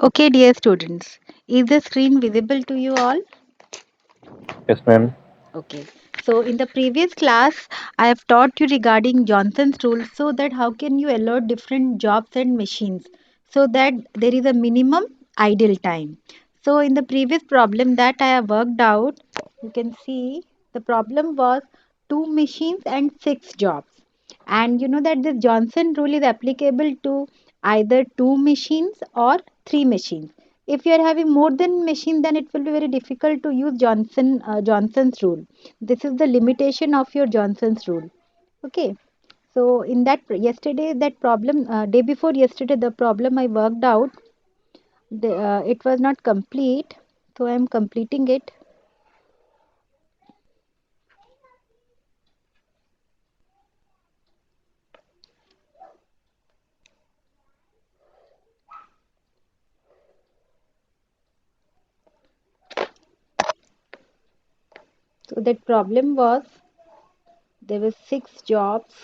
Okay, dear students, is the screen visible to you all? Yes, ma'am. Okay. So in the previous class, I have taught you regarding Johnson's rule so that how can you allot different jobs and machines so that there is a minimum idle time. So in the previous problem that I have worked out, you can see the problem was two machines and six jobs. And you know that this Johnson rule is applicable to either two machines or three machines. If you are having more than machine, then it will be very difficult to use Johnson's rule. This is the limitation of your Johnson's rule. Okay. So in that yesterday that problem day before yesterday the problem I worked out it was not complete, so I am completing it. So that problem was there were six jobs.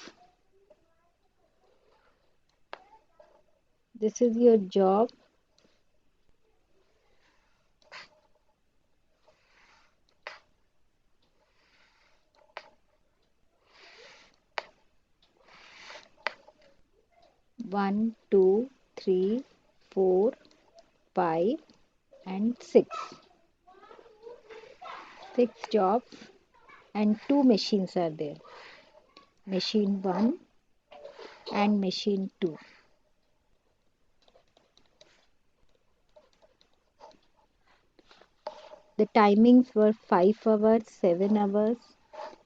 This is your job. One, two, three, four, 5 and 6. 6 jobs and two machines are there. Machine 1 and machine 2. The timings were 5 hours, 7 hours,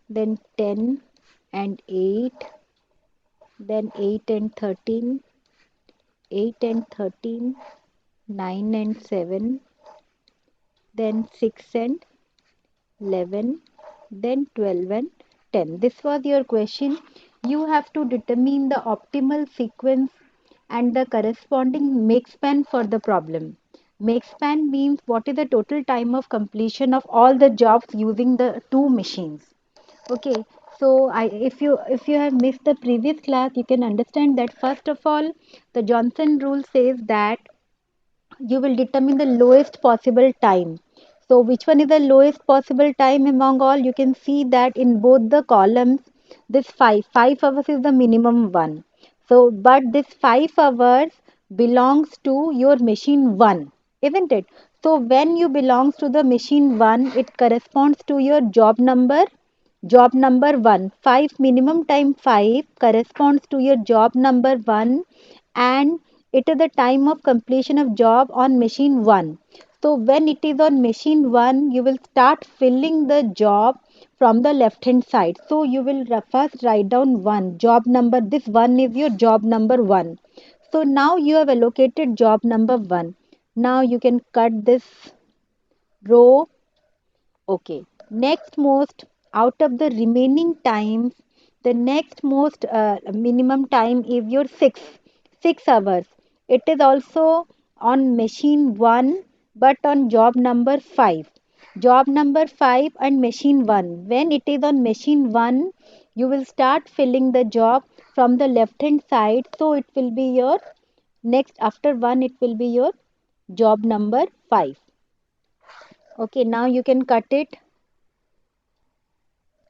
then 10 and 8, then 8 and 13, 8 and 13, 9 and 7, then 6 and 11, then 12 and 10. This was your question. You have to determine the optimal sequence and the corresponding make span for the problem. Make span means what is the total time of completion of all the jobs using the two machines. Okay, so if you have missed the previous class, you can understand that first of all, the Johnson rule says that you will determine the lowest possible time. So which one is the lowest possible time among all? You can see that in both the columns, this 5 hours is the minimum one. So, but this 5 hours belongs to your machine one, isn't it? So when you belongs to the machine one, it corresponds to your job number 1. 5 minimum time 5 corresponds to your job number 1, and it is the time of completion of job on machine 1. So when it is on machine 1, you will start filling the job from the left hand side. So you will first write down 1 job number. This 1 is your job number 1. So now you have allocated job number 1. Now you can cut this row. Okay. Next most out of the remaining times, the next most minimum time is your 6 hours. It is also on machine 1 but on job number 5. Job number 5 and machine 1. When it is on machine 1, you will start filling the job from the left hand side. So it will be your next after 1, it will be your job number 5. Okay, now you can cut it.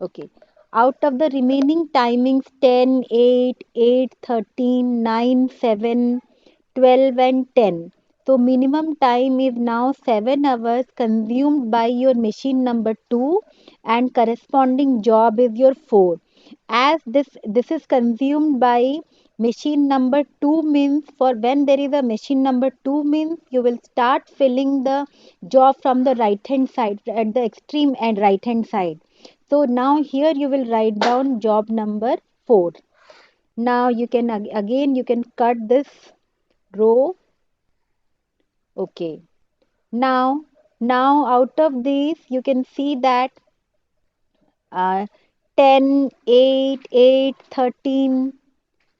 Okay. Out of the remaining timings 10, 8, 8, 13, 9, 7, 12, and 10. So minimum time is now 7 hours consumed by your machine number 2, and corresponding job is your 4. As this is consumed by machine number 2 means for when there is a machine number 2 means you will start filling the job from the right hand side at the extreme and right hand side. So now here you will write down job number 4. Now you can again you can cut this row. Okay. Now out of these you can see that uh, 10, 8, 8, 13,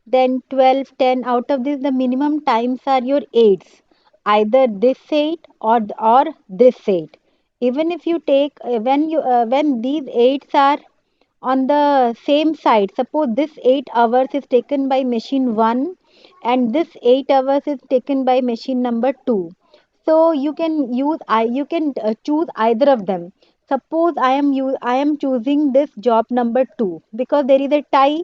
then 12, 10. Out of this the minimum times are your 8s. Either this 8 or this 8. Even if you take when these 8s are on the same side, suppose this 8 hours is taken by machine 1 and this 8 hours is taken by machine number 2. So you can choose either of them. Suppose I am choosing this job number 2 because there is a tie.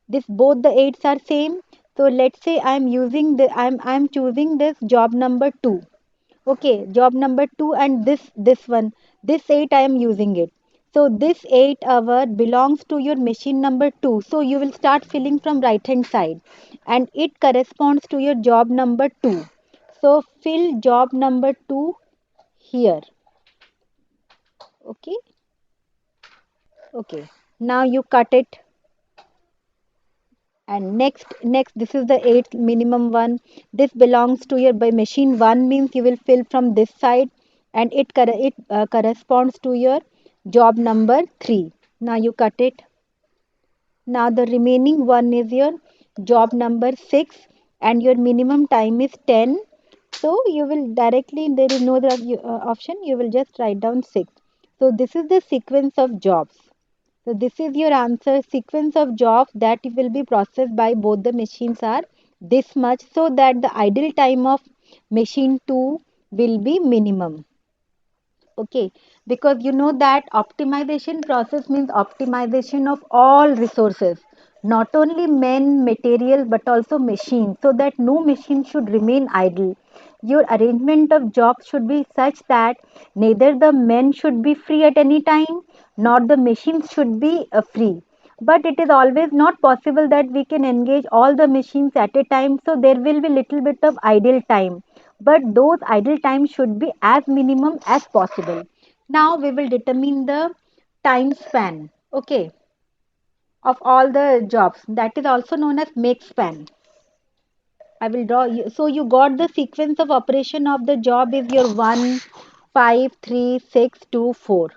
This both the eights are same. So let's say I'm choosing this job number 2. Okay, job number 2, and this one, this 8 I am using it. So this 8 hour belongs to your machine number 2. So you will start filling from right hand side, and it corresponds to your job number 2. So fill job number 2 here. Okay, okay. Now you cut it, and next this is the eighth minimum one. This belongs to your by machine 1 means you will fill from this side, and it corresponds to your job number 3. Now you cut it. Now the remaining one is your job number 6, and your minimum time is 10. So you will directly, there is no other option, you will just write down 6. So this is the sequence of jobs. So this is your answer. Sequence of jobs that will be processed by both the machines are this much, so that the idle time of machine 2 will be minimum. Okay, because you know that optimization process means optimization of all resources, not only men, material, but also machine, so that no machine should remain idle. Your arrangement of jobs should be such that neither the men should be free at any time, nor the machines should be free. But it is always not possible that we can engage all the machines at a time, so there will be little bit of idle time, but those idle times should be as minimum as possible. Now we will determine the time span, okay, of all the jobs. That is also known as make span. I will draw you. So you got the sequence of operation of the job is your 1, 5, 3, 6, 2, 4.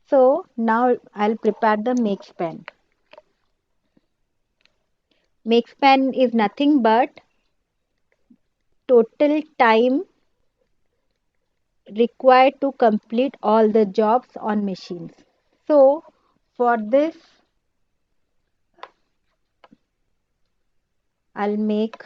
So now I'll prepare the make span. Make span is nothing but total time required to complete all the jobs on machines. So for this, I'll make,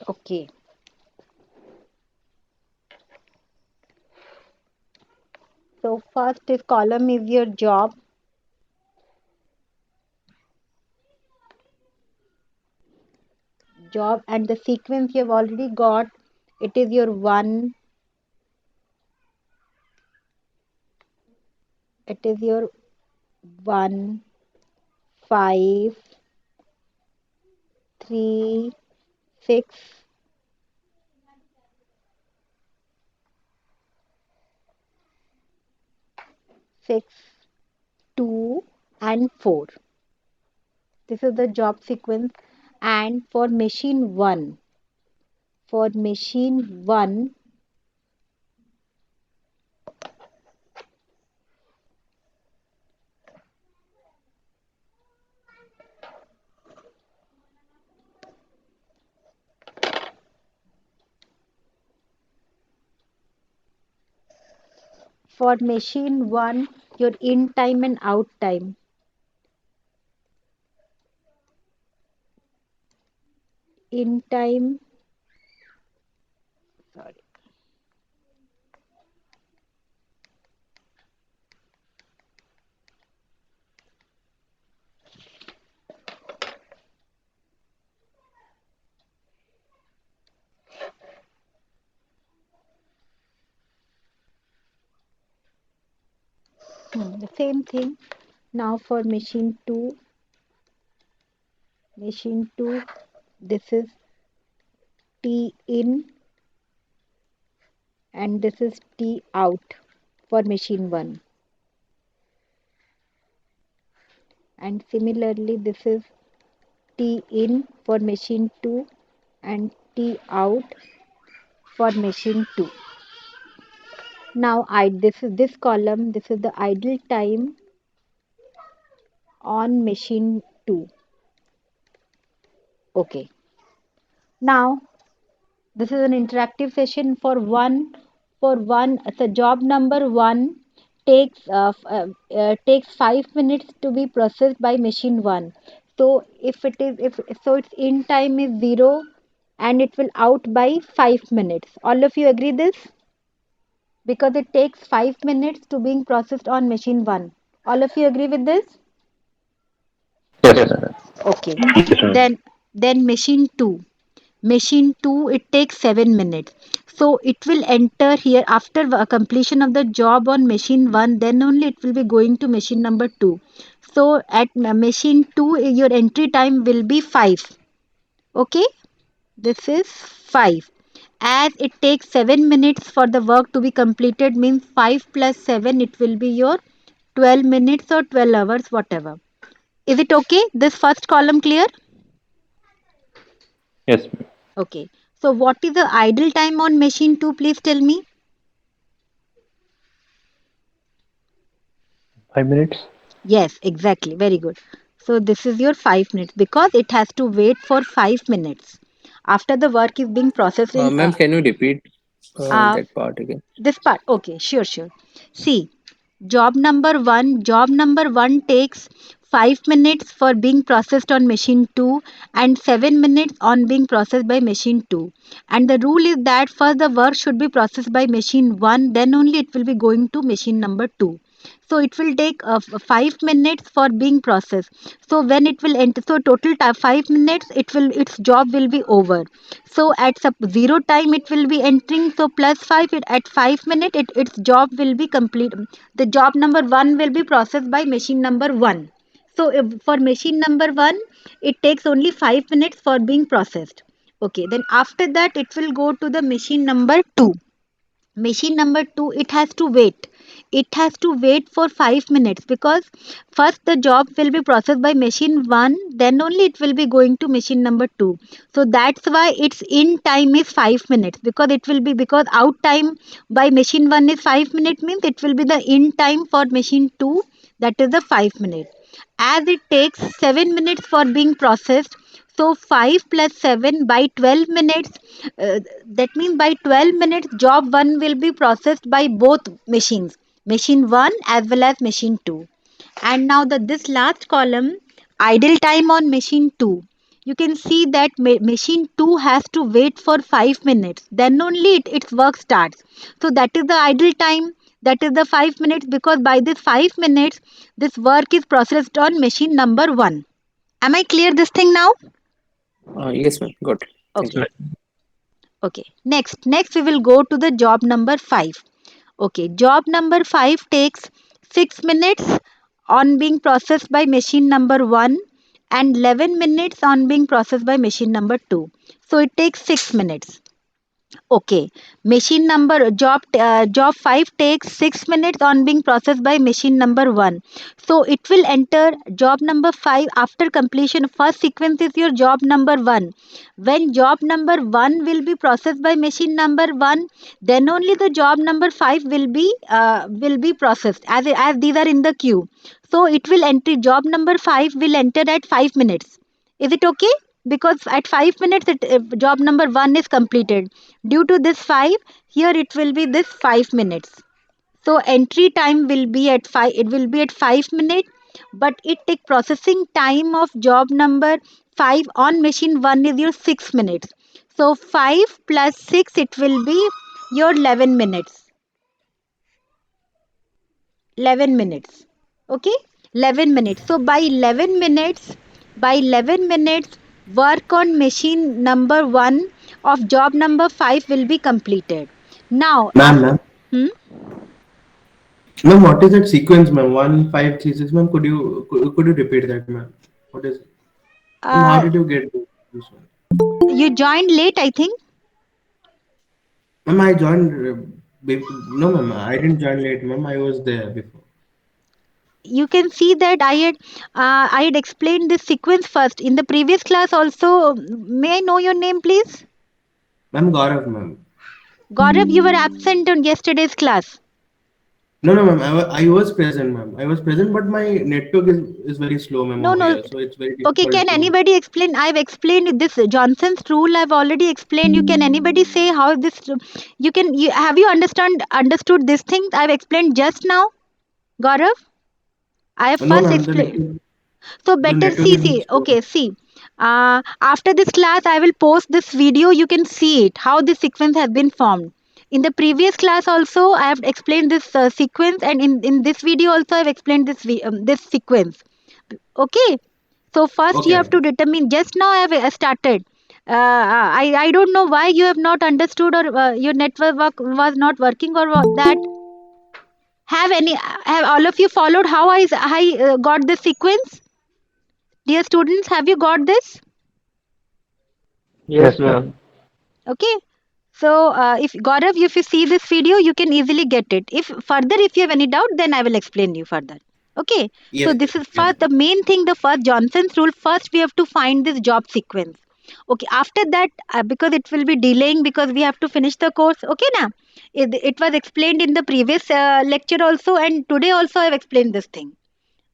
okay. So first is column is your job, and the sequence you have already got. It is your 1, it is your 1, 5, 3, 6, 6, 2, and 4. This is the job sequence. And for machine 1, your in time and out time. in time, sorry, the same thing. Now for machine 2, this is T in and this is T out for machine 1. And similarly, this is T in for machine 2 and T out for machine 2. Now this is this column, this is the idle time on machine 2. Okay. Now this is an interactive session for one. So job number 1 takes 5 minutes to be processed by machine 1. So if so its in time is 0 and it will out by 5 minutes. All of you agree this? Because it takes 5 minutes to being processed on machine 1. All of you agree with this? Yes, madam. Okay. Yes, madam. Then machine 2 it takes 7 minutes, so it will enter here after completion of the job on machine 1, then only it will be going to machine number 2. So at machine 2 your entry time will be 5. Okay, this is 5. As it takes 7 minutes for the work to be completed, means 5 plus 7 it will be your 12 minutes or 12 hours, whatever. Is it okay, this first column clear? Yes, ma'am. Okay. So what is the idle time on machine 2? Please tell me. 5 minutes. Yes, exactly. Very good. So this is your 5 minutes because it has to wait for 5 minutes after the work is being processed in Ma'am, can you repeat uh, that part again? this part. Okay, sure, sure. See, job number 1 takes 5 minutes for being processed on machine 2 and 7 minutes on being processed by machine 2. And the rule is that first the work should be processed by machine 1, then only it will be going to machine number 2. So it will take 5 minutes for being processed. So when it will enter, so total time 5 minutes, its job will be over. So at 0 time it will be entering, so plus 5, at 5 minutes its job will be complete. The job number 1 will be processed by machine number 1. So if for machine number 1 it takes only 5 minutes for being processed. Okay, then after that it will go to the machine number 2. Machine number 2 it has to wait for 5 minutes, because first the job will be processed by machine 1, then only it will be going to machine number 2. So that's why its in time is 5 minutes, because it will be, because out time by machine 1 is 5 minutes, means it will be the in time for machine 2, that is the 5 minutes. As it takes 7 minutes for being processed, so 5 plus 7 by 12 minutes, that means by 12 minutes job 1 will be processed by both machines, machine 1 as well as machine 2. And now this last column, idle time on machine 2, you can see that machine 2 has to wait for 5 minutes, then only its work starts. So that is the idle time, that is the 5 minutes, because by this 5 minutes this work is processed on machine number 1. Am I clear this thing now? Yes, ma'am. Got it. Thank Okay. you. Okay. Next we will go to the job number 5. Okay, job number 5 takes 6 minutes on being processed by machine number 1 and 11 minutes on being processed by machine number 2. So it takes 6 minutes. Okay, machine number job 5 takes 6 minutes on being processed by machine number 1. So it will enter job number 5 after completion. First sequence is your job number 1. When job number 1 will be processed by machine number 1, then only the job number 5 will be processed, as these are in the queue. So it will enter, job number 5 will enter at 5 minutes. Is it okay? Because at 5 minutes job number 1 is completed. Due to this 5, here it will be this 5 minutes. So entry time will be at 5, it will be at 5 minutes. but it take processing time of job number 5 on machine 1 is your 6 minutes. So 5 plus 6 it will be your 11 minutes. 11 minutes. Okay? 11 minutes. So by 11 minutes work on machine number 1 of job number 5 will be completed. Now Ma'am, after ma'am. hmm? Ma'am, what is that sequence, ma'am? 1536, ma'am. Could you repeat that, ma'am? What is it? Ma'am, how uh, did you get this one? you joined late, I think. Ma'am, I joined. No, ma'am, I didn't join late, ma'am. I was there before. You can see that I had explained this sequence first in the previous class also. May I know your name, please? Ma'am, Gaurav, ma'am. Gaurav, you were absent on yesterday's class. No, no, ma'am. I was present, ma'am. I was present, but my network is very slow, ma'am, No, over no. here. So it's very Okay, difficult can to. anybody explain? I've explained this Johnson's rule. I've already explained. You can anybody say how this? Have you understood this thing? I've explained just now, Gaurav. I have No, first ma'am. The explained. network, So the better network is very slow. okay, see. After this class, I will post this video. You can see it how this sequence has been formed. In the previous class also, I have explained this sequence, and in this video also, I have explained this sequence. Okay. So first you Okay, have to ma'am. determine. Just now I have started. I don't know why you have not understood or your was not working or that. Have all of you followed how I got this sequence? Dear students, have you got this? Yes, Yes, ma'am. ma'am. Okay. So if Gaurav, if you see this video, you can easily get it. If you have any doubt, then I will explain you further. Okay. So Yes, this is yes, first the main thing. The first Johnson's rule. First, we have to find this job sequence. Okay. After that, because it will be delaying because we have to finish the course. Okay, now it was explained in the previous lecture also, and today also I have explained this thing.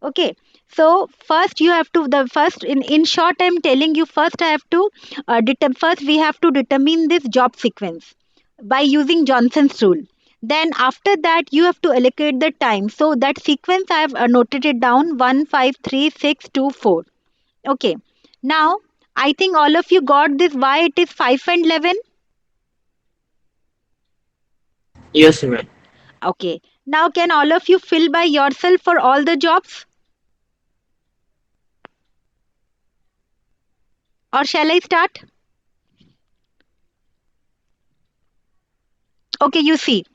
Okay. So first you have to the first in short I'm telling you first I have to first we have to determine this job sequence by using Johnson's rule. Then after that you have to allocate the time. So that sequence I have noted it down 1 5 3 6 2 4. Okay. Now I think all of you got this why it is 5 and 11. Yes, ma'am. Okay. Now can all of you fill by yourself for all the jobs or shall I start? Okay, you see.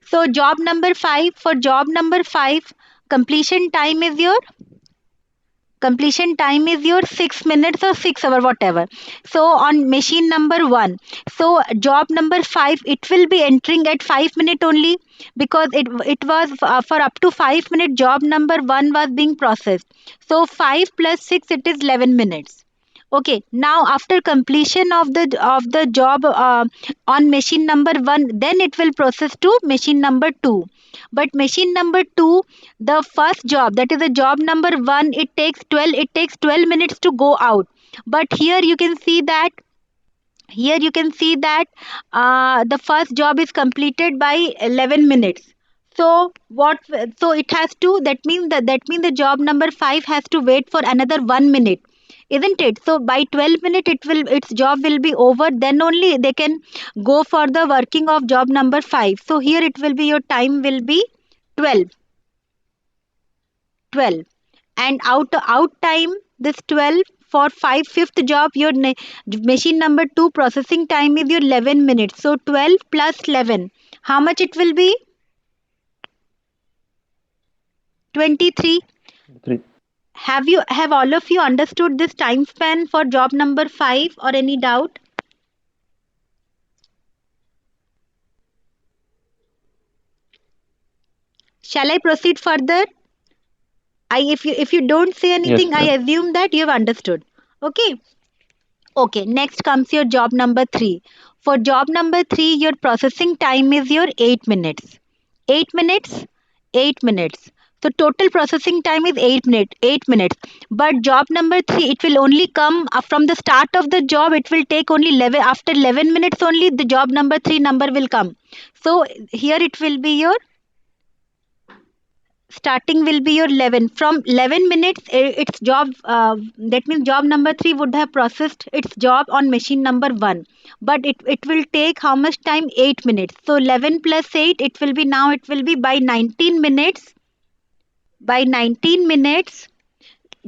So job number 5, for job number 5, completion time is your completion time is your 6 minutes or 6 hour whatever. So on machine number 1, so job number 5 it will be entering at 5 minute only because it was for up to 5 minute job number 1 was being processed. So 5 plus 6 it is 11 minutes. Okay, now after completion of the job on machine number 1, then it will process to machine number 2. But machine number 2, the first job, that is the job number 1, it takes 12 minutes to go out. But here you can see that the first job is completed by 11 minutes. So what? So it has to. That means the job number 5 has to wait for another 1 minute, isn't it? So by 12 minute its job will be over. Then only they can go for the working of job number 5. So here it will be your time will be 12. 12 and out time this 12 for 5 fifth job machine number 2 processing time is your 11 minutes. So 12 plus 11, how much it will be? 23. Three. Have all of you understood this time span for job number 5 or any doubt? Shall I proceed further? If you don't say Yes, anything I ma'am. assume that you have understood. Okay. Okay, next comes your job number 3. For job number 3, your processing time is your 8 minutes. 8 minutes? 8 minutes. So total processing time is 8 minutes. But job number 3, it will only come from the start of the job, it will take only 11, after 11 minutes only the job number 3 number will come. So here it will be your starting will be your 11. From 11 minutes, its job, that means job number 3 would have processed its job on machine number 1. But it will take how much time? 8 minutes. So 11 plus 8, it will be now, it will be by 19 minutes. By 19 minutes,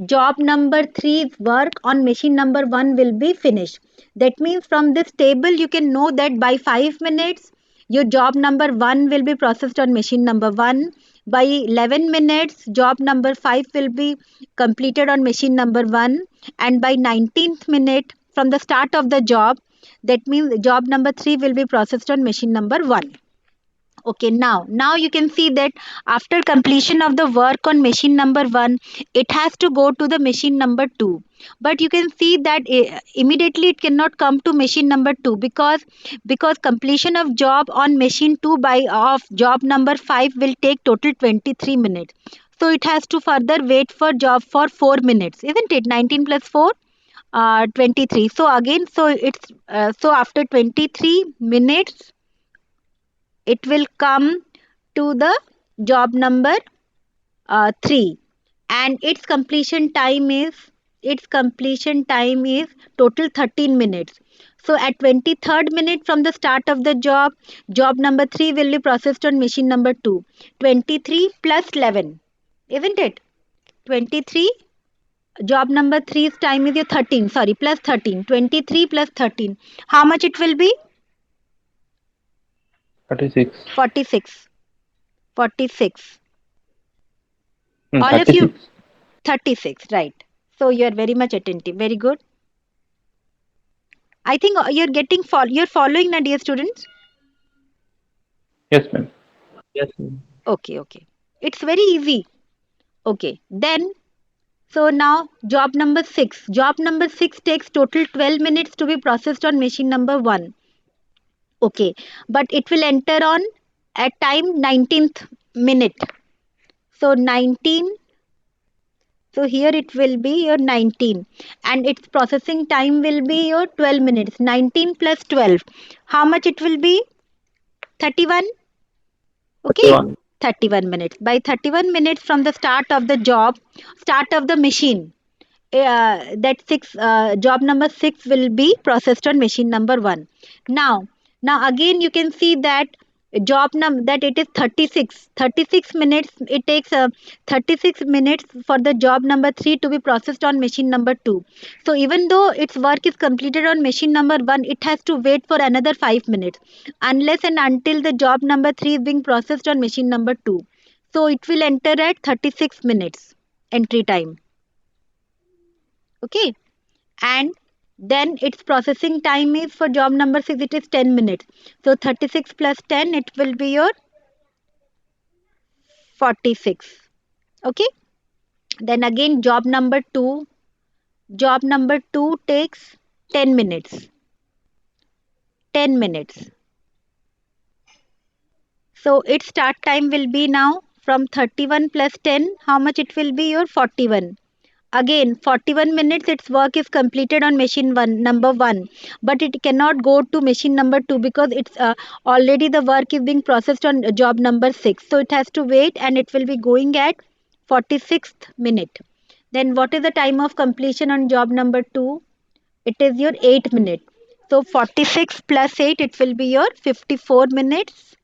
job number 3's work on machine number 1 will be finished. That means from this table you can know that by 5 minutes your job number 1 will be processed on machine number 1. By 11 minutes job number 5 will be completed on machine number 1, and by 19th minute from the start of the job, that means job number 3 will be processed on machine number 1. Okay, now you can see that after completion of the work on machine number 1, it has to go to the machine number 2. But you can see that immediately it cannot come to machine number 2, because completion of job on machine 2 by of job number 5 will take total 23 minutes. So it has to further wait for job for 4 minutes, isn't it? 19 plus 4, 23. So again, so it's so after 23 minutes it will come to the job number 3, and its completion time is total 13 minutes. So at 23rd minute from the start of the job number 3 will be processed on machine number 2. 23 plus 11, isn't it? 23, job number three's time is your 13, sorry, plus 13. 23 plus 13, how much it will be? 36. 46. 46. All of you, 36. 36, right. So you are very much attentive. Very good. I think you're following na, dear students. Yes, ma'am. Yes, ma'am. Okay, okay. It's very easy. Okay. Then, so now job number 6. Job number 6 takes total 12 minutes to be processed on machine number 1. Okay. But it will enter on at time 19th minute. So 19, so here it will be your 19, and its processing time will be your 12 minutes. 19 plus 12. How much it will be? 31. Okay. 31. 31 minutes. By 31 minutes from the start of the machine, that job number 6 will be processed on machine number 1. Now again you can see that that it is 36 minutes. It takes 36 minutes for the job number 3 to be processed on machine number 2. So even though its work is completed on machine number 1, it has to wait for another 5 minutes unless and until the job number 3 is being processed on machine number 2. So it will enter at 36 minutes entry time. Okay. And then its processing time is for job number 6, it is 10 minutes. So 36 plus 10, it will be your 46. Okay. Then again job number 2 takes 10 minutes. 10 minutes. So its start time will be now from 31 plus 10, how much it will be? Your 41. Again 41 minutes its work is completed on machine number 1, but it cannot go to machine number 2 because it's already the work is being processed on job number 6. So it has to wait, and it will be going at 46th minute. Then what is the time of completion on job number 2? It is your 8 minute. So 46 plus 8, it will be your 54 minutes.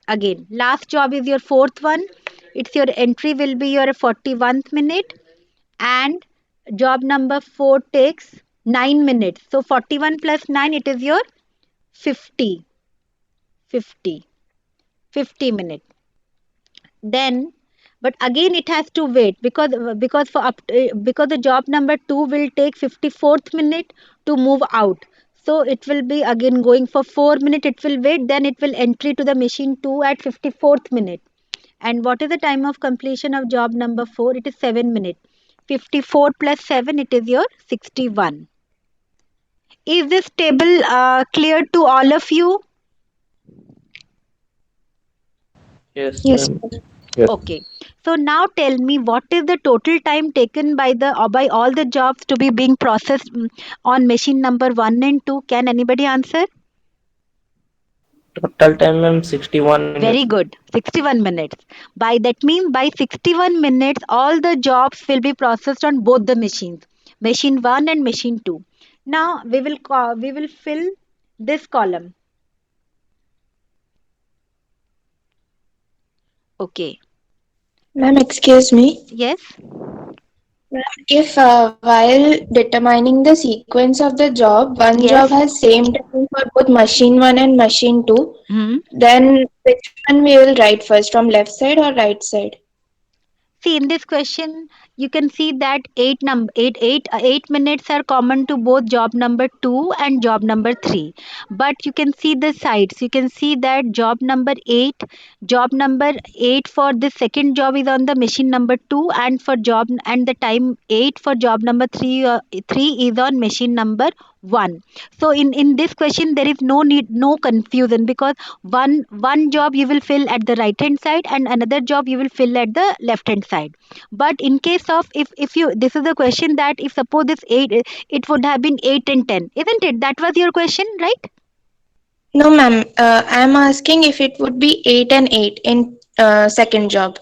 Again last job is your fourth one. It's your entry will be your 41st minute, and job number 4 takes 9 minutes. So 41 plus 9, it is your 50. 50. 50 minutes. Then, but again it has to wait because the job number 2 will take 54th minute to move out. So it will be again going for 4 minutes. It will wait. Then it will entry to the machine 2 at 54th minute. And what is the time of completion of job number 4? It is 7 minutes. 54 plus 7, it is your 61. Is this table clear to all of you? Yes, Yes. ma'am. Yes. Okay. So now tell me, what is the total time taken by by all the jobs to be being processed on machine number 1 and 2? Can anybody answer? Total time, ma'am, 61 Very minutes. good. 61 minutes. By that means by 61 minutes, all the jobs will be processed on both the machines, machine 1 and machine 2. Now we will fill this column. Okay. Ma'am, excuse me. Yes. If while determining the sequence of the job, one job Yes. has same time for both machine 1 and machine 2, Hmm. then which one we will write first, from left side or right side? See, in this question, you can see that 8 minutes are common to both job number 2 and job number 3. But you can see the sides. You can see that job number 8 for the second job is on the machine number 2, and for job and the time 8 for job number 3 is on machine number 1. So in this question there is no confusion, because one job you will fill at the right hand side and another job you will fill at the left hand side. But in case of, if you, this is the question that if suppose this 8, it would have been 8 and 10, isn't it? That was your question, right? No, ma'am. I am asking if it would be 8 and 8 in second job.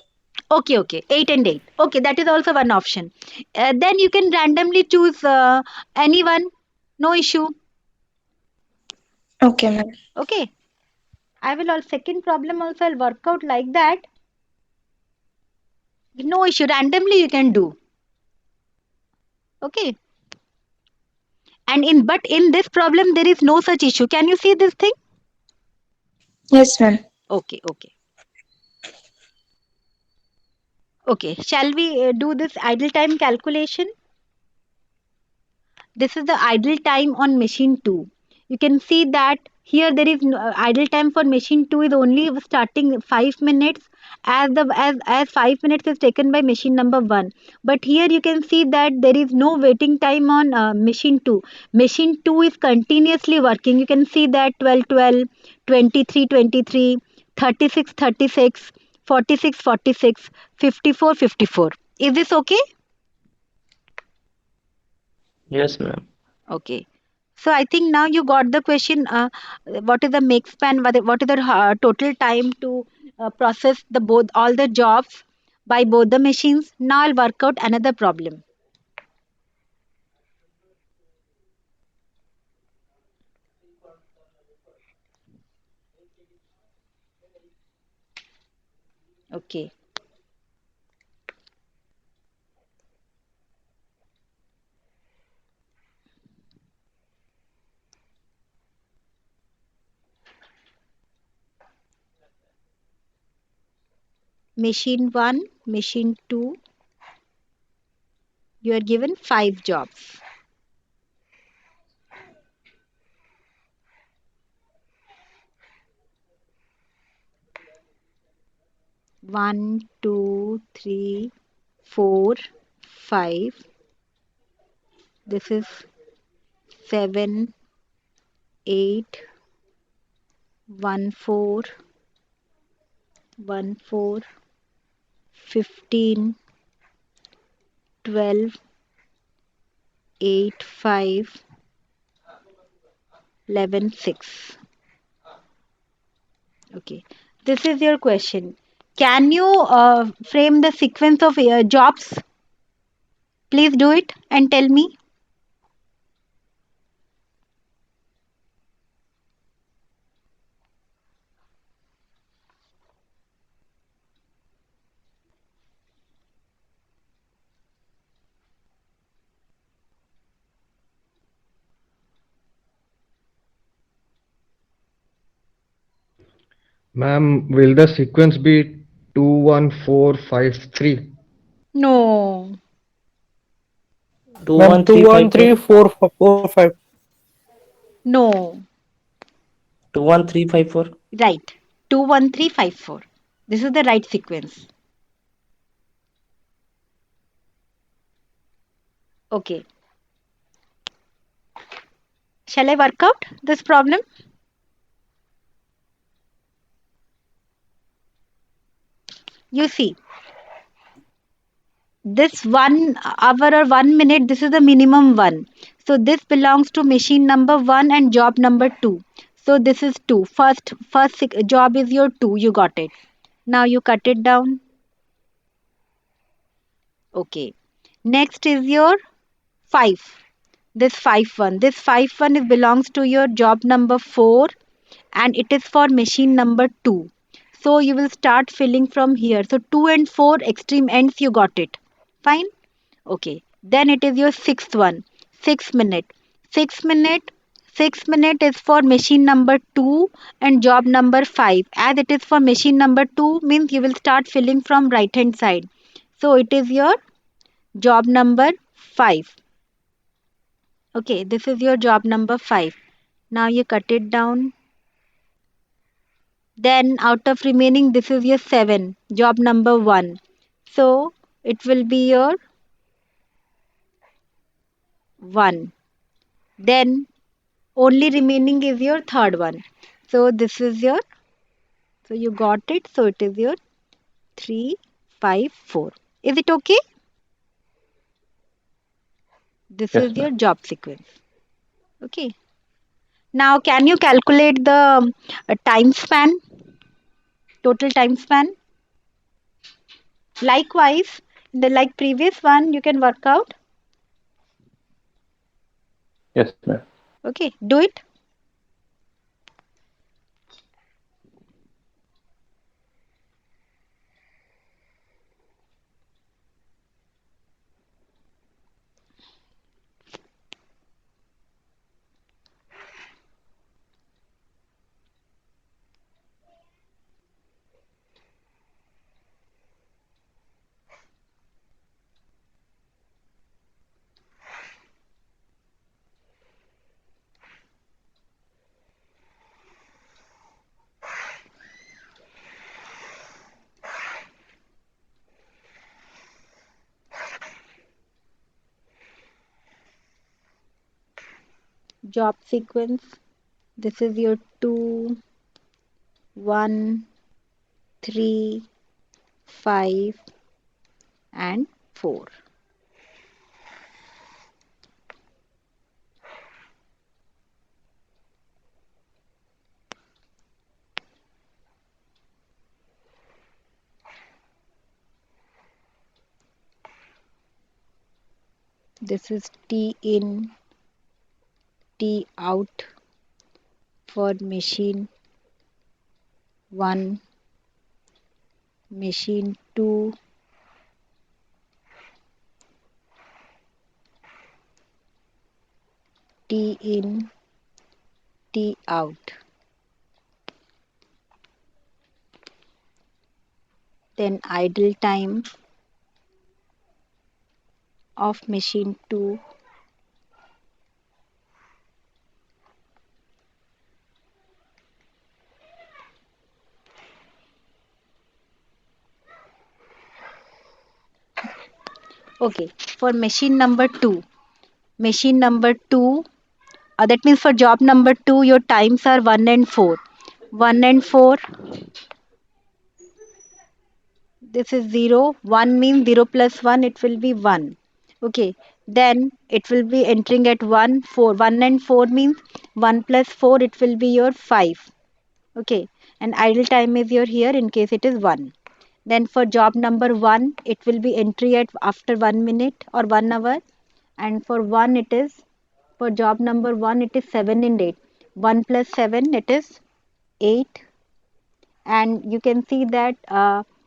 Okay, okay, 8 and 8. Okay, that is also one option. Then you can randomly choose anyone, no issue. Okay, ma'am. Okay, I will all second problem also I'll work out like that. No issue, randomly you can do. Okay. And in this problem there is no such issue. Can you see this thing? Yes, ma'am. Okay, okay. Okay, shall we do this idle time calculation? This is the idle time on machine 2. You can see that here there is no, idle time for machine 2 is only starting 5 minutes, as 5 minutes is taken by machine number 1. But here you can see that there is no waiting time on machine 2. Machine 2 is continuously working. You can see that 12 12, 23 23, 36 36, 46 46, 54 54. Is this okay? Yes, ma'am. Okay. So I think now you got the question. What is the make span? What is the total time to process the both all the jobs by both the machines? Now I'll work out another problem. Okay. Machine 1, machine 2, you are given 5 jobs. One, 2, 3, 4, 5. This is 7, 8, 1, 4, 1, 4, 15, 12, 8, 5, 11, 6. Okay. This is your question. Can you frame the sequence of jobs? Please do it and tell me. Ma'am, will the sequence be 21453? No, Two Ma'am, one two three one five four. three four four five. no. 21354. Right. 21354. This is the right sequence. Okay. Shall I work out this problem? You see, this 1 hour or 1 minute, this is the minimum one. So this belongs to machine number 1 and job number 2. So this is 2. First job is your 2. You got it. Now you cut it down. Okay. Next is your 5. This 5 one. This 5 one is belongs to your job number 4 and it is for machine number 2. So you will start filling from here. So 2 and 4 extreme ends you got it. Fine. Okay. Then it is your sixth one. 6 minute. 6 minute. 6 minute is for machine number 2 and job number 5. As it is for machine number 2 means you will start filling from right hand side. So it is your job number 5. Okay, this is your job number 5. Now you cut it down. Then out of remaining, this is your 7, job number 1. So it will be your 1. Then only remaining is your third one. So this is your, so you got it. So it is your 3, 5, 4. Is it okay? This Yes, is ma'am. your job sequence. Okay. Now can you calculate the time span, total time span? Likewise, the like previous one, you can work out. Yes, ma'am. Okay, do it. Job sequence. This is your 2, 1, 3, 5, and 4. This is T in, T out for machine 1, machine 2, T in, T out. Then idle time of machine 2. Okay, for machine number 2. Machine number 2, that means for job number 2, your times are 1 and 4. 1 and 4, this is 0. 1 means 0 plus 1, it will be 1. Okay, then it will be entering at 1, 4. 1 and 4 means 1 plus 4, it will be your 5. Okay, and idle time is your here in case it is 1. Then for job number 1, it will be entry at after 1 minute or 1 hour. And for 1, it is, for job number 1, it is 7 and 8. 1 plus 7, it is 8. And you can see that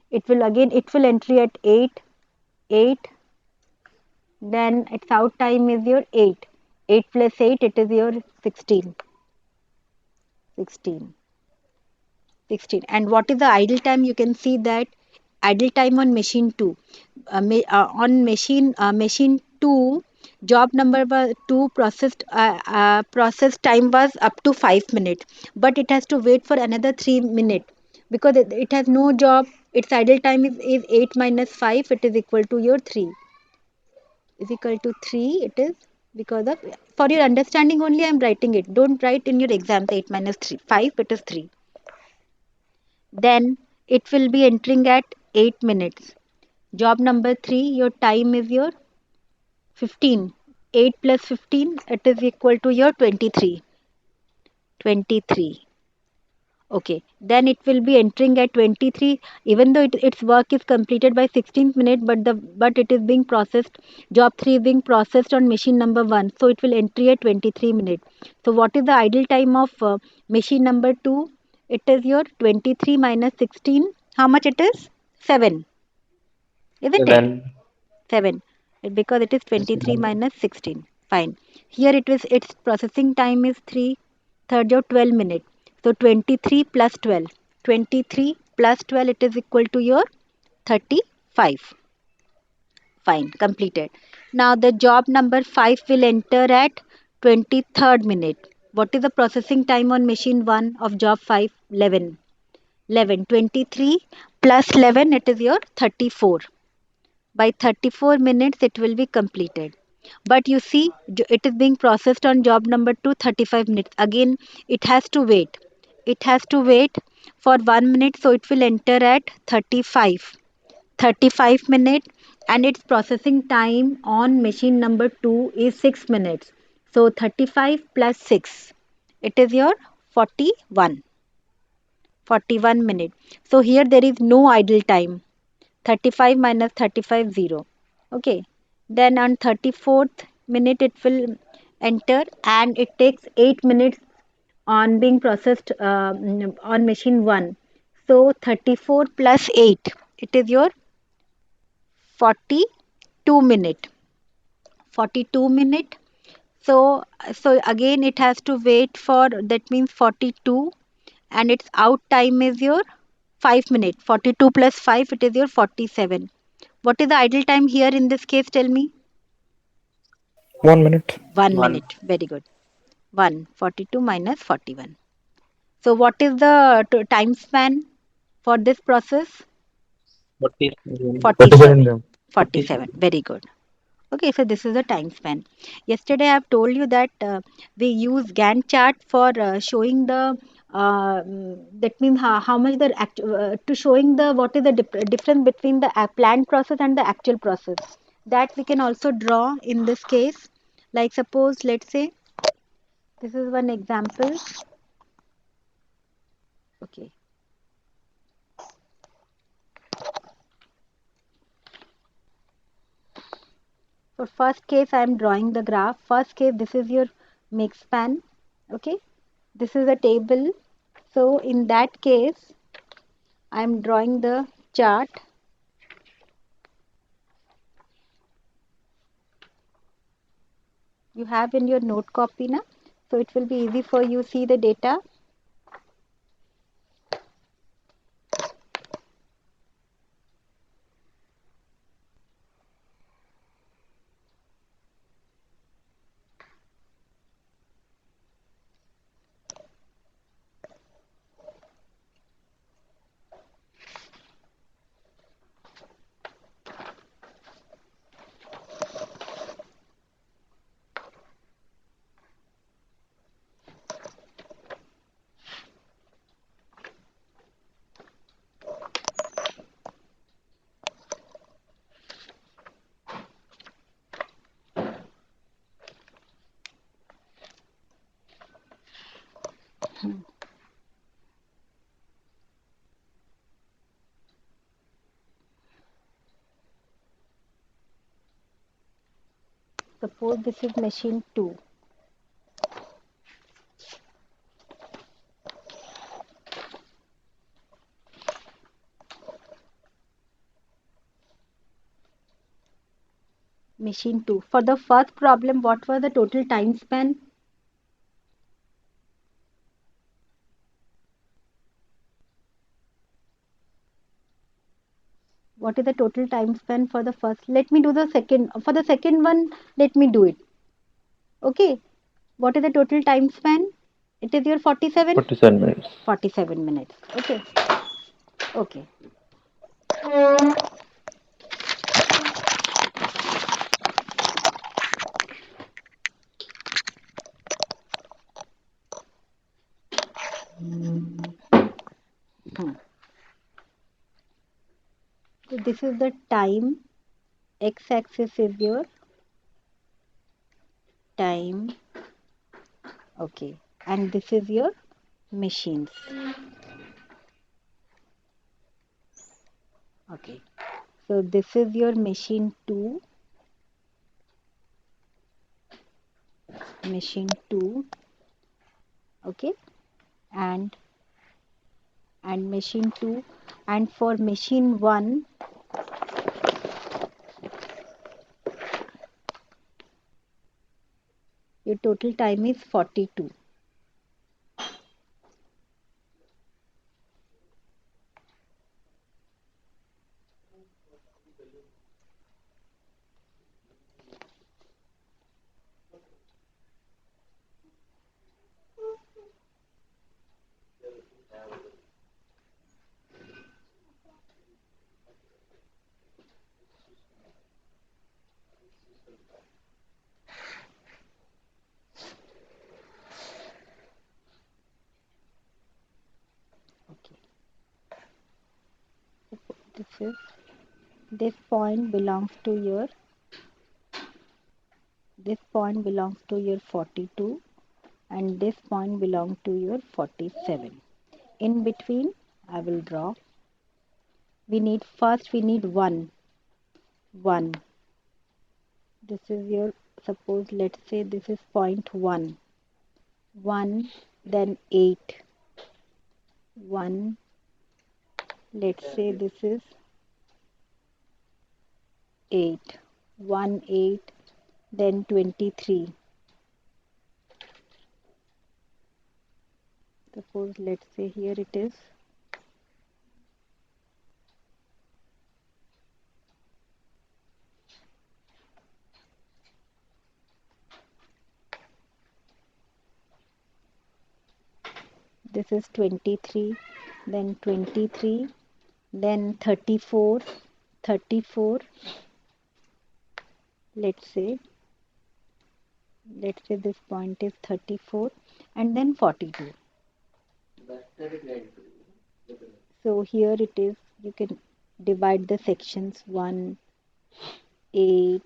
it will entry at 8, 8. Then its out time is your 8. 8 plus 8, it is your 16. 16. 16. And what is the idle time? You can see that idle time on machine 2. On machine 2, job number 2 process time was up to 5 minutes, but it has to wait for another 3 minutes because it has no job. Its idle time is 8 minus 5, it is equal to your 3. Is equal to 3, it is because of, for your understanding only I am writing it. Don't write in your exams 8 minus 3. 5, it is 3. Then it will be entering at 8 minutes. Job number 3, your time is your 15. 8 plus 15, it is equal to your 23. 23. Okay, then it will be entering at 23, even though its work is completed by 16th minute, but it is being processed, job 3 is being processed on machine number 1, so it will enter at 23 minutes. So what is the idle time of machine number 2? It is your 23 minus 16. How much it is? 7, isn't it? 7. 7. Because it is Yes, 23 ma'am. minus 16. Fine. Here its processing time is 3, third of 12 minutes. So 23 plus 12. 23 plus 12, it is equal to your 35. Fine, completed. Now the job number 5 will enter at 23rd minute. What is the processing time on machine 1 of job 5? 11. 11. 23 plus 11, it is your 34. By 34 minutes it will be completed, but you see it is being processed on job number 2, 35 minutes. Again it has to wait, it has to wait for 1 minute, so it will enter at 35, 35 minutes, and its processing time on machine number 2 is 6 minutes. So 35 plus 6, it is your 41, 41 minutes. So here there is no idle time. 35 minus 35, 0. Okay, then on 34th minute it will enter, and it takes 8 minutes on being processed on machine 1. So 34 plus 8, it is your 42 minute, 42 minute. So again it has to wait for, that means 42, and its out time is your 5 minutes. 42 plus 5, it is your 47. What is the idle time here in this case? Tell me. 1 minute. 1. Minute. Very good. 142 minus 41. So what is the time span for this process? 47. 47. 47. 47. 47. Very good. Okay, so this is the time span. Yesterday I have told you that we use Gantt chart for showing the that means how much to showing the what is the difference between the planned process and the actual process. That we can also draw in this case. Like suppose, let's say this is one example. Okay. For first case, I am drawing the graph. First case, this is your make span. Okay. This is a table. So in that case, I am drawing the chart. You have in your note copy na? So it will be easy for you see the data. Suppose this is machine 2. Machine 2. For the first problem, what was the total time span? What is the total time span for the first? Let me do the second. For the second one, let me do it. Okay. What is the total time span? It is your 47? 47 minutes. 47 minutes. Okay. Okay. Hmm. So this is the time. X-axis is your time. Okay. and this is your machines. Okay, so this is your machine 2, okay, and machine 2, and for machine 1 your total time is 42. Okay, this point belongs to your 42, and this point belongs to your 47. In between I will draw. We need 1. This is your, suppose let's say this is point 1, then 8, 1, let's say this is 8, 1, 8, then 23. Suppose let's say here it is this is 23, then 23, then 34, let's say this point is 34, and then 42. So here it is, you can divide the sections 1, 8,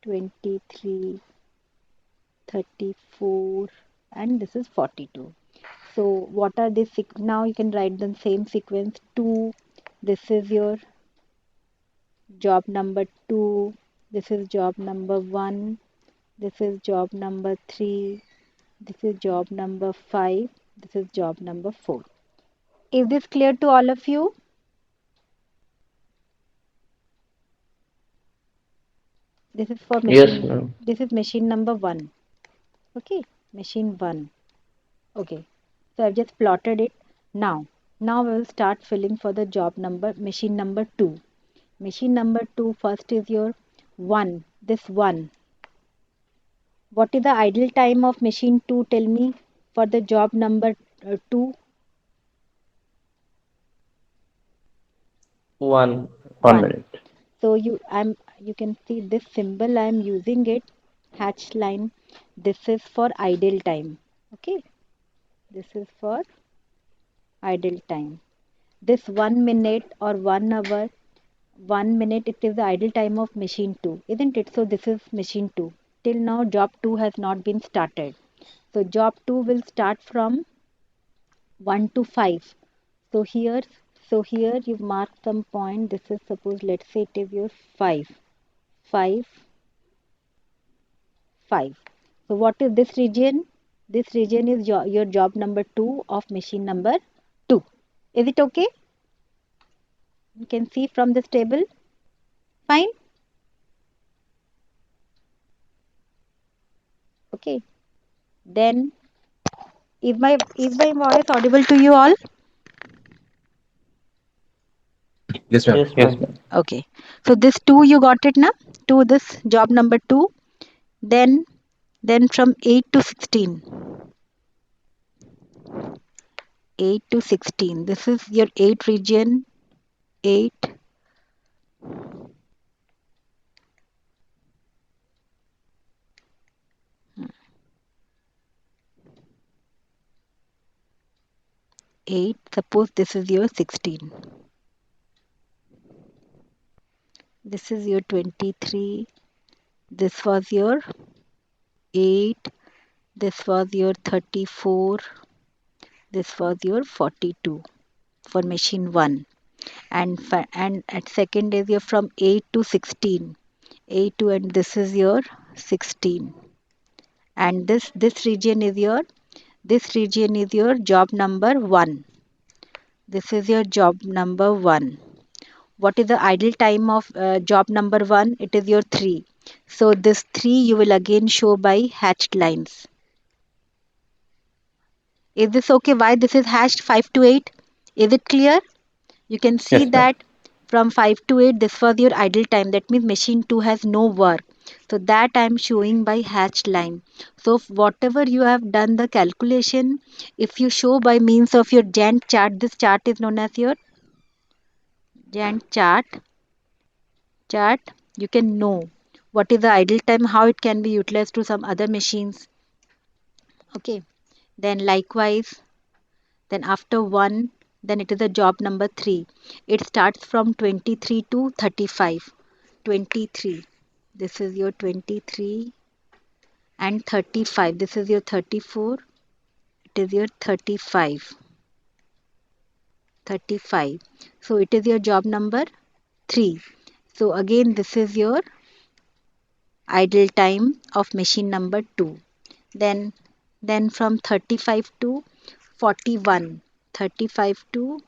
23, 34, and this is 42. So what are these? Now you can write the same sequence 2. This is your job number 2. This is job number 1. This is job number 3. This is job number 5. This is job number 4. Is this clear to all of you? This is for Yes, machine. ma'am. This is machine number 1. Okay, machine 1. Okay, so I've just plotted it. Now we will start filling for the job number, machine number 2. Machine number 2, first is your 1. This 1. What is the idle time of machine 2? Tell me for the job number 2. 1. 1. minute. So you can see this symbol I am using it, hatch line. This is for idle time. Okay, this is for idle time. This 1 minute or 1 hour, 1 minute, it is the idle time of machine 2, isn't it? So this is machine 2. Till now job 2 has not been started. So job 2 will start from 1 to 5. So here you mark some point. This is, suppose let's say it is your 5, 5, 5. So what is this region? This region is your job number 2 of machine number 2. Is it okay? You can see from this table. Fine. Okay. Then is my voice audible to you all? Yes, ma'am. Yes, Yes, ma'am. ma'am. Okay. So this 2 you got it now? 2, this job number 2. Then from 8 to 16. 8 to 16. This is your 8 region. 8. 8. Suppose this is your 16. This is your 23. This was your 8. this was your 34, this was your 42 for machine 1. And at second is your from 8 to 16. 8 to, and this is your 16. And this region is your job number 1. This is your job number 1. What is the idle time of job number 1? It is your 3. So this 3 you will again show by hatched lines. Is this okay? Why this is hashed 5 to 8? Is it clear? You can see Yes, ma'am. that from 5 to 8 this was your idle time. That means machine 2 has no work. So that I am showing by hatched line. So whatever you have done the calculation, if you show by means of your Gantt chart, this chart is known as your Gantt chart, you can know what is the idle time, how it can be utilized to some other machines. Okay. Then likewise, then after 1, then it is a job number 3. It starts from 23 to 35. 23. This is your 23 and 35. This is your 34. It is your 35. 35. So it is your job number 3. So again this is your idle time of machine number 2. Then from 35 to 41. 35 to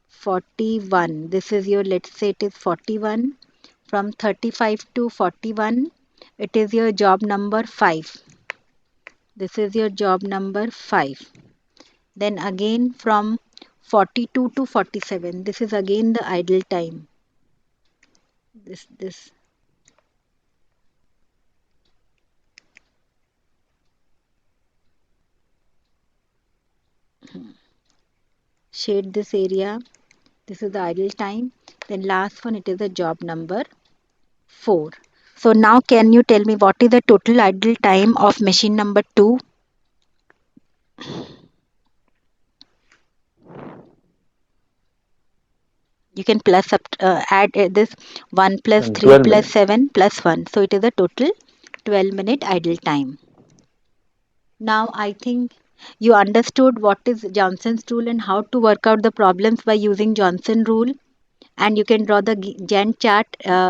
41. This is your, let's say it is 41. From 35 to 41, it is your job number 5. This is your job number 5. Then again from 42 to 47. This is again the idle time. This shade this area. This is the idle time. Then last one, it is the job number 4. So now can you tell me what is the total idle time of machine number 2? You can plus up, add this 1 plus And 3 12 plus minutes. 7 plus 1. So it is a total 12-minute idle time. Now I think you understood what is Johnson's rule and how to work out the problems by using Johnson rule. And you can draw the Gantt chart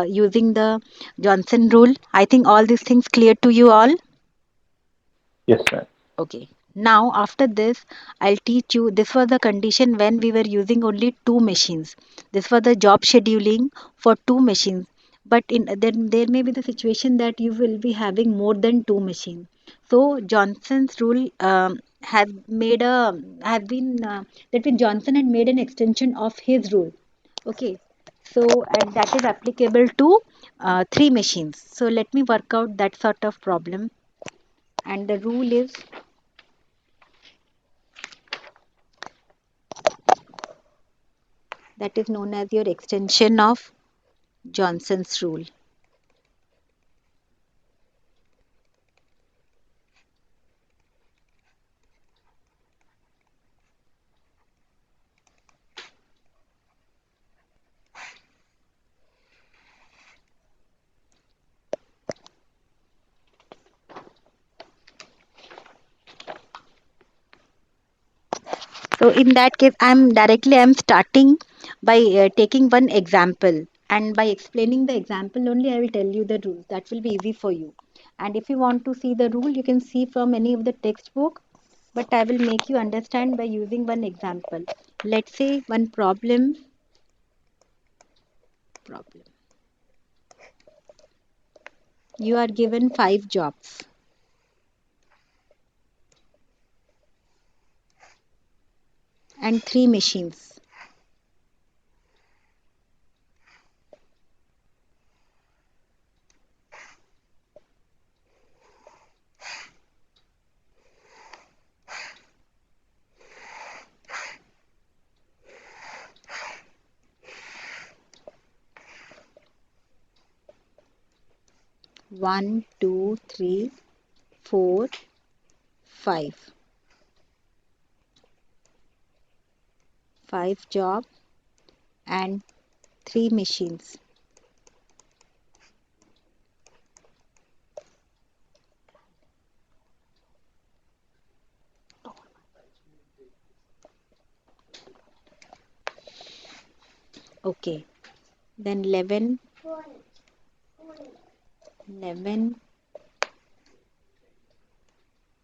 using the Johnson rule. I think all these things clear to you all. Yes, ma'am. Okay. Now after this, I'll teach you. This was the condition when we were using only 2 machines. This was the job scheduling for 2 machines. But then there may be the situation that you will be having more than 2 machines. So Johnson's rule has been that means Johnson had made an extension of his rule. Okay. So and that is applicable to 3 machines. So let me work out that sort of problem. And the rule is that is known as your extension of Johnson's rule. So in that case, I'm starting by taking one example, and by explaining the example only, I will tell you the rules. That will be easy for you. And if you want to see the rule, you can see from any of the textbook. But I will make you understand by using one example. Let's say one problem. You are given 5 jobs and 3 machines. One, two, three, 4, 5. 5 job and 3 machines. Okay. Then 11,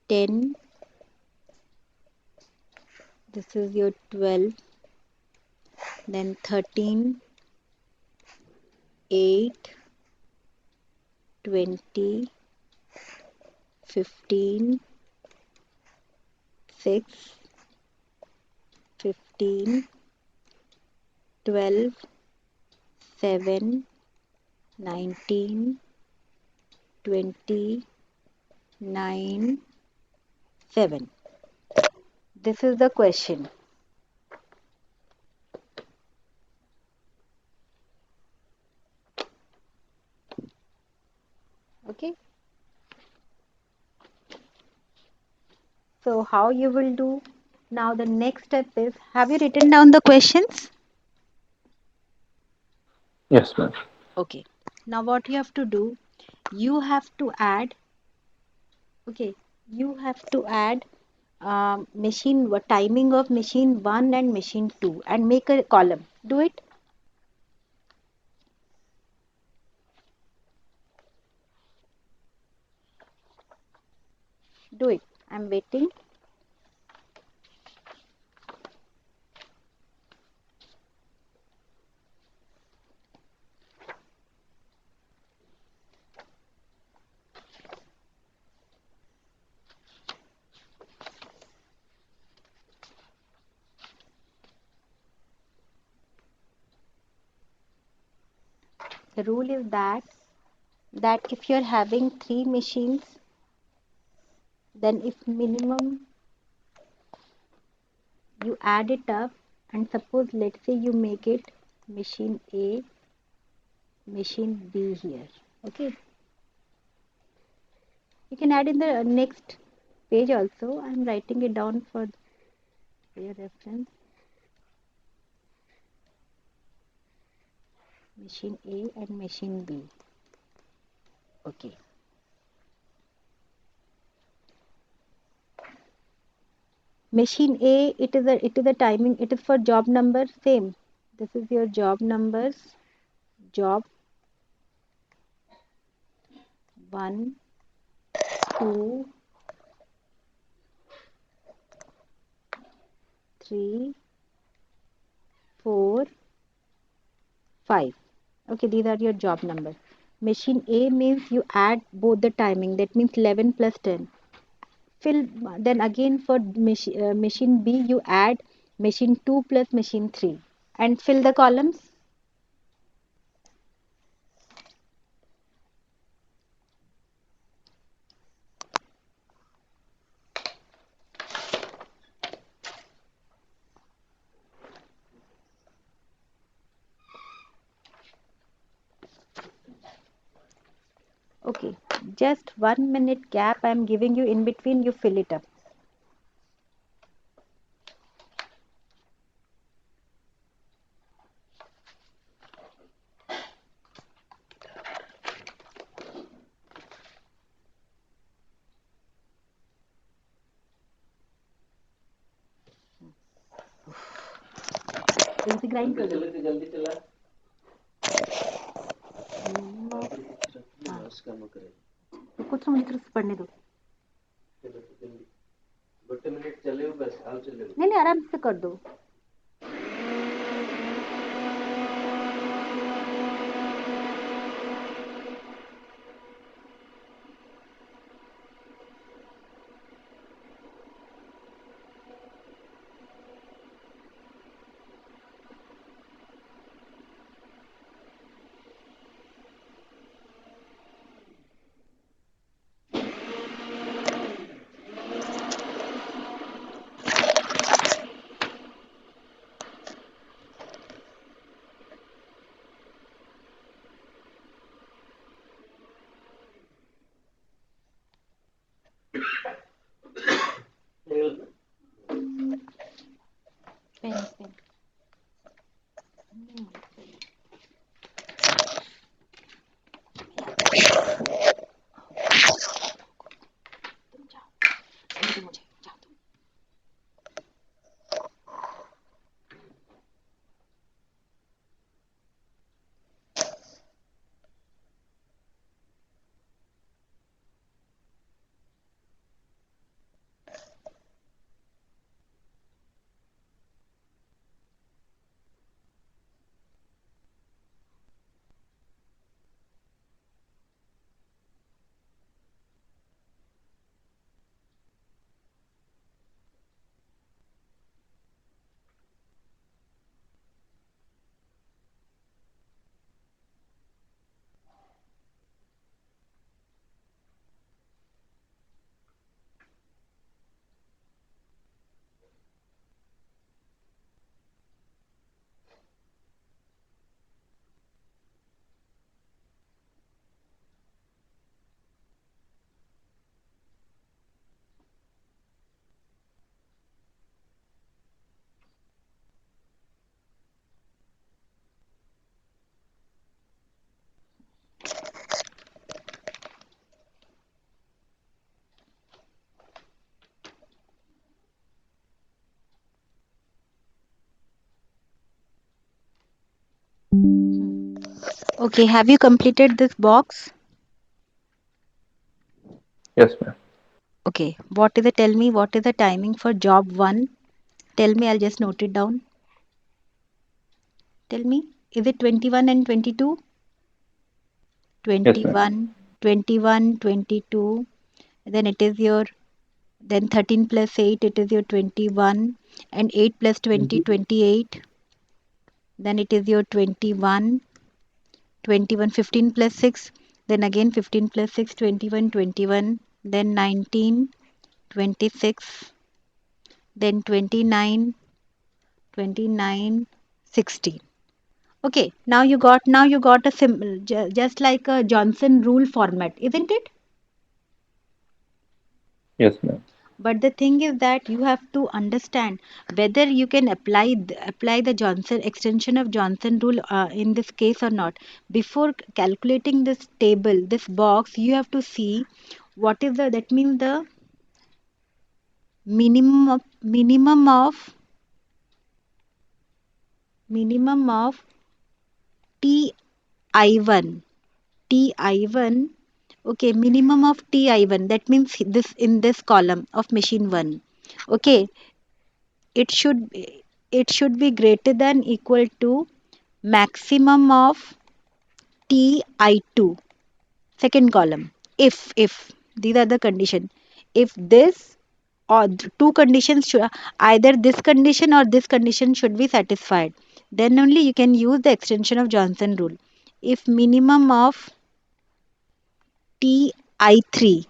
10. This is your 12. Then 13, 8, 20, 15, 6, 15, 12, 7, 19, 20, 9, 7. This is the question. Okay. So how you will do? Now the next step is, have you written down the questions? Yes, ma'am. Okay. Now what you have to do, you have to add, okay, you have to add timing of machine 1 and machine 2 and make a column. Do it. Do it. I'm waiting. The rule is that if you're having 3 machines, then if minimum you add it up, and suppose let's say you make it machine A, machine B here. Okay. You can add in the next page also. I'm writing it down for your reference. Machine A and machine B. Okay. Machine A, it is a timing, it is for job number, same. This is your job numbers. Job 1, 2, 3, 4, 5. Okay, these are your job numbers. Machine A means you add both the timing, that means 11 plus 10. Then again for machine B you add machine 2 plus machine 3 and fill the columns. Okay, just 1 minute gap I'm giving you in between, you fill it up. जल्दी grind कर दो जल्दी चला कुछ मुझे तरफ से पढ़ने दो नहीं नहीं आराम से कर दो पेन पेन तुम जाओ मुझे जाओ तुम Okay, have you completed this box? Yes, ma'am. Okay, what is the tell me what is the timing for job 1? Tell me, I'll just note it down. Tell me, is it 21 and 22? Yes, ma'am. 21, 21, 22. Then it is your, then 13 plus 8, it is your 21. And 8 plus 20, 28. Then it is your 21, 21, 15 plus 6. Then again 15 plus 6, 21, 21. Then 19, 26. Then 29, 29, 16. Okay, now you got a just like a Johnson rule format, isn't it? Yes, ma'am. But the thing is that you have to understand whether you can apply the Johnson extension of Johnson rule in this case or not. Before calculating this table, this box, you have to see what is the that means the minimum of TI1. TI1. Okay, minimum of TI1. That means this in this column of machine 1. Okay, it should be greater than equal to maximum of TI2. Second column. If these are the condition. If this or two conditions should either this condition or this condition should be satisfied, then only you can use the extension of Johnson rule. If minimum of TI3,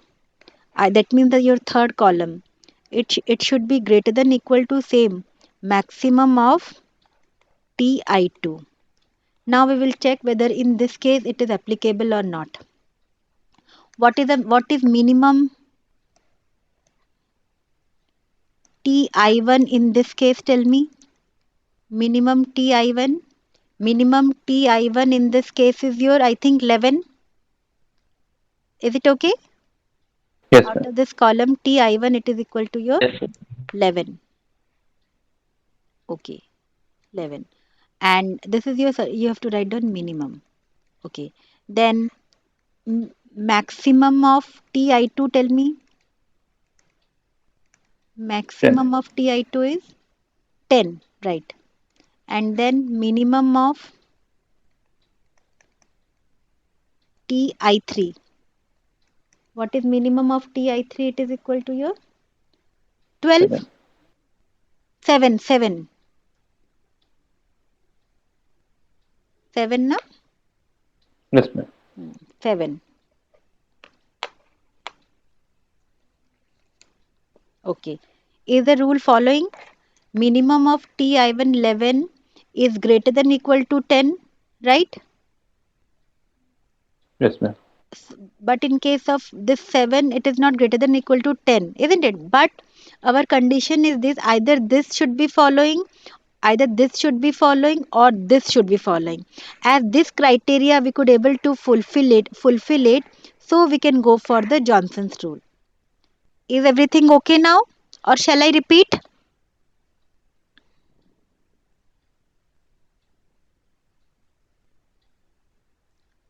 that means that your third column, it should be greater than equal to same maximum of TI2. Now we will check whether in this case it is applicable or not. What is minimum TI1 in this case? Tell me. Minimum TI1. Minimum TI1 in this case is your, I think, 11. Is it okay? Yes, Out ma'am. of this column TI1, it is equal to your Yes, sir. 11. Okay, 11. And this is your, you have to write down minimum. Okay. Then maximum of TI2, tell me. 10. Maximum of TI2 is 10, right? And then minimum of TI3. What is minimum of TI3? It is equal to your 12. 7. 7, 7. 7 na? Yes, ma'am. 7. Okay. Is the rule following? Minimum of TI1 11 is greater than equal to 10, right? Yes, ma'am. But in case of this 7, it is not greater than equal to 10, isn't it? But our condition is this, either this should be following, either this should be following, or this should be following. As this criteria we could able to fulfill it, so we can go for the Johnson's rule. Is everything okay now, or shall I repeat?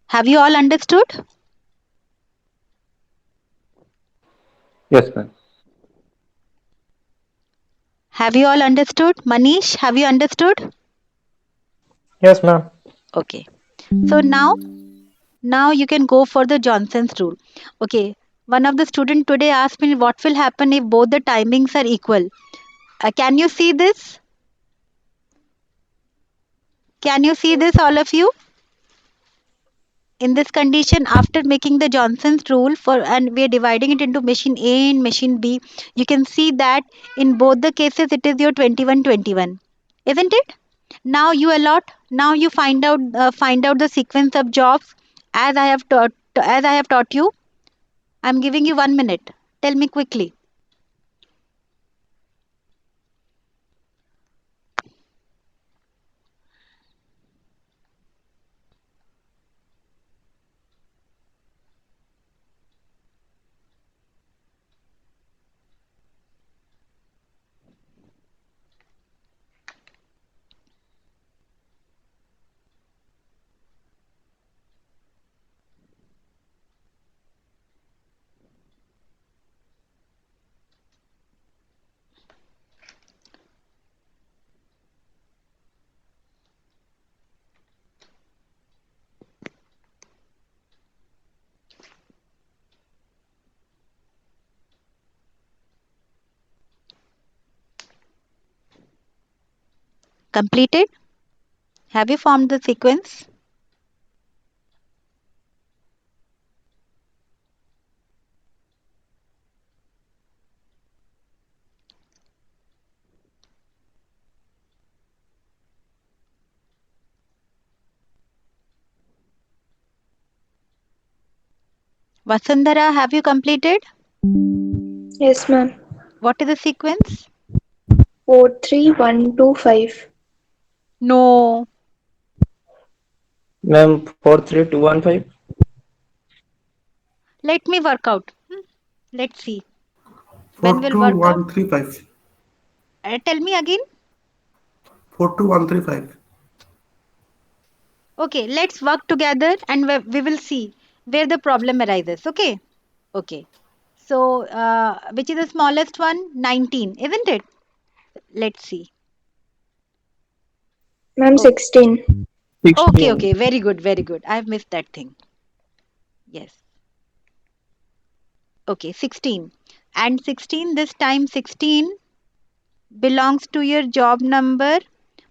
Have you all understood? Yes, ma'am. Have you all understood? Manish, have you understood? Yes, ma'am. Okay. So now you can go for the Johnson's rule. Okay. One of the student today asked me what will happen if both the timings are equal. Can you see this? Can you see this, all of you? In this condition, after making the Johnson's rule for, and we are dividing it into machine A and machine B, you can see that in both the cases it is your 21, 21, isn't it? Now you allot. Now you find out the sequence of jobs as I have taught you. I'm giving you 1 minute. Tell me quickly. Completed? Have you formed the sequence? Vasundhara, have you completed? Yes, ma'am. What is the sequence? 43125. No. Ma'am, 43215. Let me work out. Let's see. When will work out? 42135. Tell me again. 42135. Okay, let's work together and we will see where the problem arises. Okay. Okay. So, which is the smallest one? 19, isn't it? Let's see. Ma'am, Oh, 16. okay, 16. okay. Very good, very good. I've missed that thing. Yes. Okay, 16. And 16, this time 16 belongs to your job number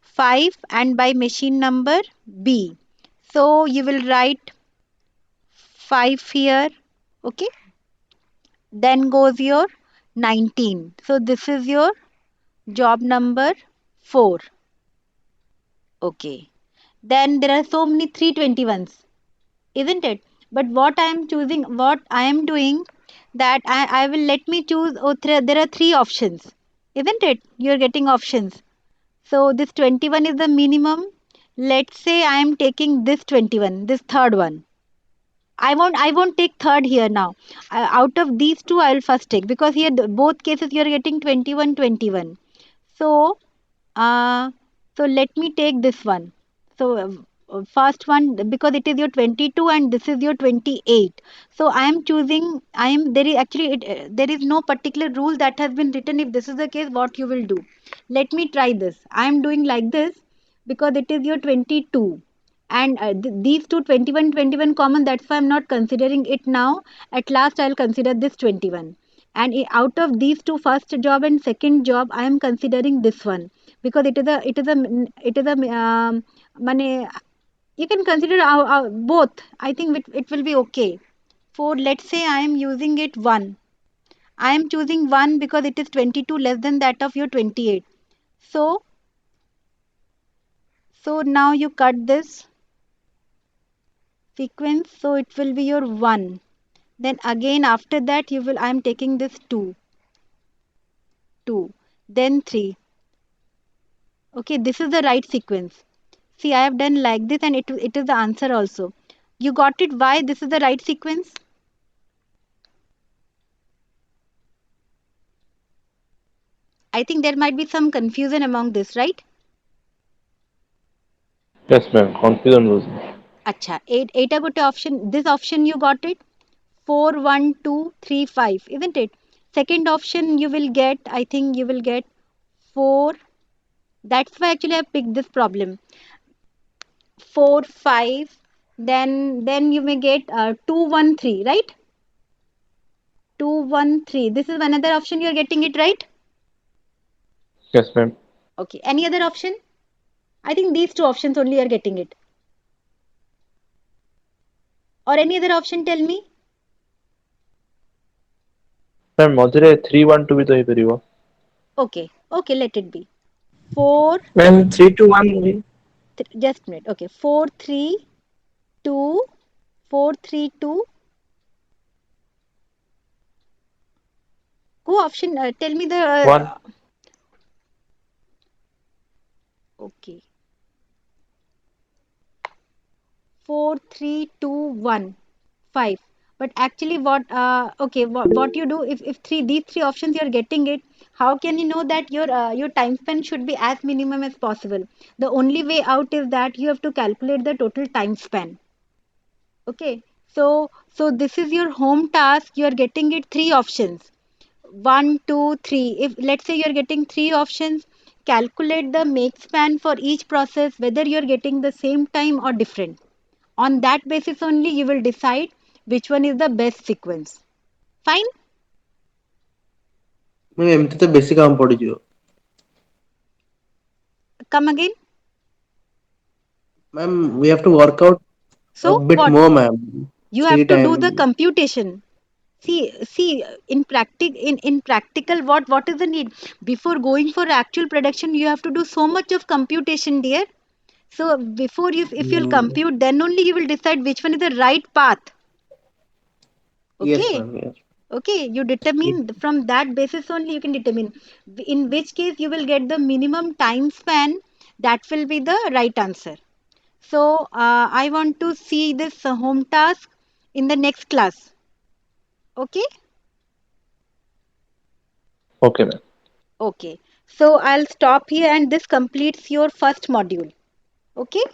5 and by machine number B. So you will write 5 here. Okay. Then goes your 19. So this is your job number 4. Okay. Then there are so many 321s, isn't it? But what I am choosing, what I am doing, that I will let me choose. Oh, there are 3 options, isn't it? You're getting options. So this 21 is the minimum. Let's say I am taking this 21, this third one. I won't take third here now. Out of these two, I will first take, because here both cases you are getting 21, 21. So, uh, so let me take this one. So first one, because it is your 22 and this is your 28. So I am choosing. I am there is actually there is no particular rule that has been written. If this is the case, what you will do? Let me try this. I am doing like this because it is your 22 and these two 21 21 common, that's why I'm not considering it now. At last I'll consider this 21, and out of these two, first job and second job, I am considering this one because it is a money. You can consider both. I think it will be okay. For let's say I am using it 1, I am choosing 1 because it is 22 less than that of your 28. So now you cut this sequence, so it will be your 1. Then again after that you will, I am taking this 2, 2, then 3. Okay, this is the right sequence. See, I have done like this and it is the answer also. You got it why this is the right sequence? I think there might be some confusion among this, right? Yes, ma'am. Confusion was. Acha, 8 got option. This option you got it. 4, 1, 2, 3, 5, isn't it? Second option you will get, I think you will get 4. That's why actually I picked this problem. 4, 5. Then you may get 2, 1, 3, right? 2, 1, 3. This is another option you are getting it right. Yes, ma'am. Okay. Any other option? I think these two options only are getting it. Or any other option, tell me. Ma'am, ମଝିରେ 312 ବି ତ ହେଇପାରିବ. Okay. Okay, let it be. 4, Ma'am, 3 to 1 only. just a minute. Okay. 4, 3, 2, 4, 3, 2. Go option. Tell me the. 1. Okay. 4, 3, 2, 1, 5. But actually, okay, what you do if these three options you're getting it, how can you know that your time span should be as minimum as possible? The only way out is that you have to calculate the total time span. Okay, so this is your home task. You are getting it three options. One, two, three. If let's say you're getting three options, calculate the make span for each process, whether you're getting the same time or different. On that basis only you will decide which one is the best sequence. Fine? ଏମିତି ତ ବେଶୀ କାମ ପଡିଯିବ. Come again. Ma'am, we have to work out a So bit what? more, ma'am. You have Three to do the time. computation. See, in practical, what is the need? Before going for actual production, you have to do so much of computation, dear. So before you, if you'll Mm, compute, then only you will decide which one is the right path. yes, Okay. ma'am. Yes. Okay, you Yes. determine from that basis only you can determine in which case you will get the minimum time span, that will be the right answer. So I want to see this home task in the next class. Okay. Okay, ma'am. Okay. So I'll stop here and this completes your first module. Okay.